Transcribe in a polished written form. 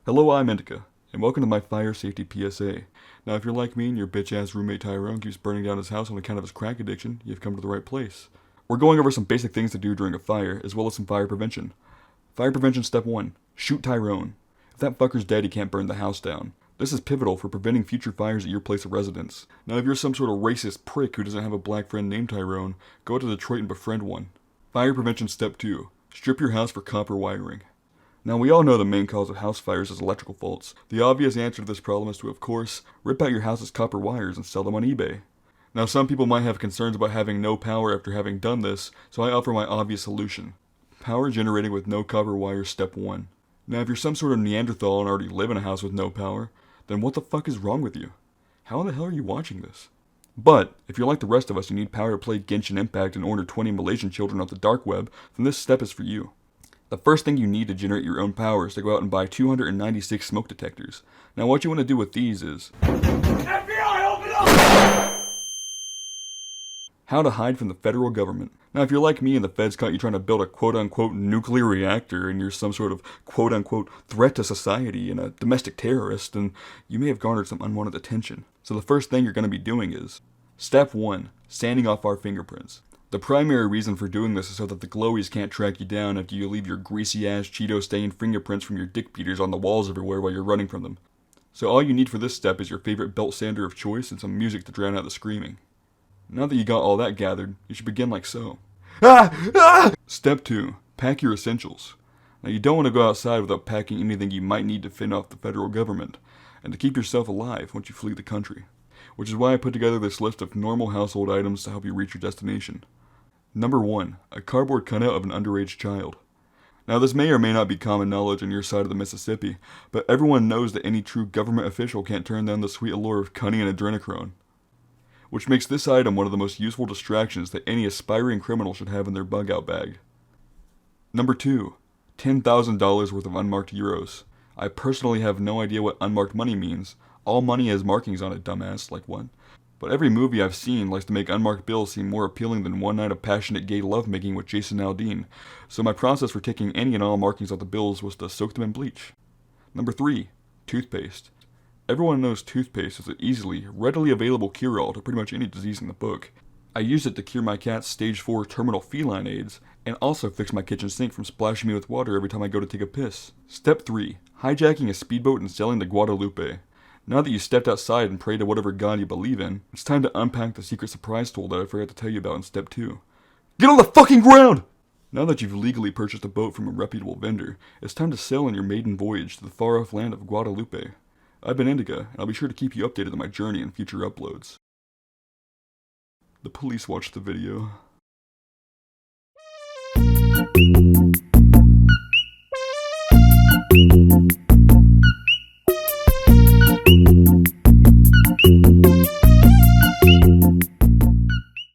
Hello, I'm Indica, and welcome to my fire safety PSA. Now, if you're like me and your bitch-ass roommate Tyrone keeps burning down his house on account of his crack addiction, you've come to the right place. We're going over some basic things to do during a fire, as well as some fire prevention. Fire prevention step 1. Shoot Tyrone. If that fucker's dead, he can't burn the house down. This is pivotal for preventing future fires at your place of residence. Now, if you're some sort of racist prick who doesn't have a black friend named Tyrone, go out to Detroit and befriend one. Fire prevention step 2. Strip your house for copper wiring. Now, we all know the main cause of house fires is electrical faults. The obvious answer to this problem is to, of course, rip out your house's copper wires and sell them on eBay. Now, some people might have concerns about having no power after having done this, so I offer my obvious solution. Power generating with no copper wires step 1. Now, if you're some sort of Neanderthal and already live in a house with no power, then what the fuck is wrong with you? How the hell are you watching this? But, if you're like the rest of us who need power to play Genshin Impact and order 20 Malaysian children off the dark web, then this step is for you. The first thing you need to generate your own power is to go out and buy 296 smoke detectors. Now, what you want to do with these is FBI, open up! How to hide from the federal government. Now, if you're like me and the feds caught you trying to build a quote-unquote nuclear reactor and you're some sort of quote-unquote threat to society and a domestic terrorist, then you may have garnered some unwanted attention. So the first thing you're going to be doing is Step 1. Sanding off our fingerprints. The primary reason for doing this is so that the glowies can't track you down after you leave your greasy-ass Cheeto-stained fingerprints from your dick beaters on the walls everywhere while you're running from them. So all you need for this step is your favorite belt sander of choice and some music to drown out the screaming. Now that you got all that gathered, you should begin like so. Step 2. Pack your essentials. Now, you don't want to go outside without packing anything you might need to fend off the federal government, and to keep yourself alive once you flee the country. Which is why I put together this list of normal household items to help you reach your destination. Number 1. A cardboard cutout of an underage child. Now, this may or may not be common knowledge on your side of the Mississippi, but everyone knows that any true government official can't turn down the sweet allure of cunning and adrenochrome. Which makes this item one of the most useful distractions that any aspiring criminal should have in their bug-out bag. Number 2. $10,000 worth of unmarked euros. I personally have no idea what unmarked money means. All money has markings on it, dumbass, like what? But every movie I've seen likes to make unmarked bills seem more appealing than one night of passionate gay lovemaking with Jason Aldean, so my process for taking any and all markings off the bills was to soak them in bleach. Number 3. Toothpaste. Everyone knows toothpaste is an easily, readily available cure-all to pretty much any disease in the book. I use it to cure my cat's stage 4 terminal feline AIDS, and also fix my kitchen sink from splashing me with water every time I go to take a piss. Step 3. Hijacking a speedboat and sailing to Guadalupe. Now that you stepped outside and prayed to whatever god you believe in, it's time to unpack the secret surprise tool that I forgot to tell you about in Step 2. Get on the fucking ground! Now that you've legally purchased a boat from a reputable vendor, it's time to sail on your maiden voyage to the far-off land of Guadalupe. I've been Indica, and I'll be sure to keep you updated on my journey and future uploads. The police watched the video.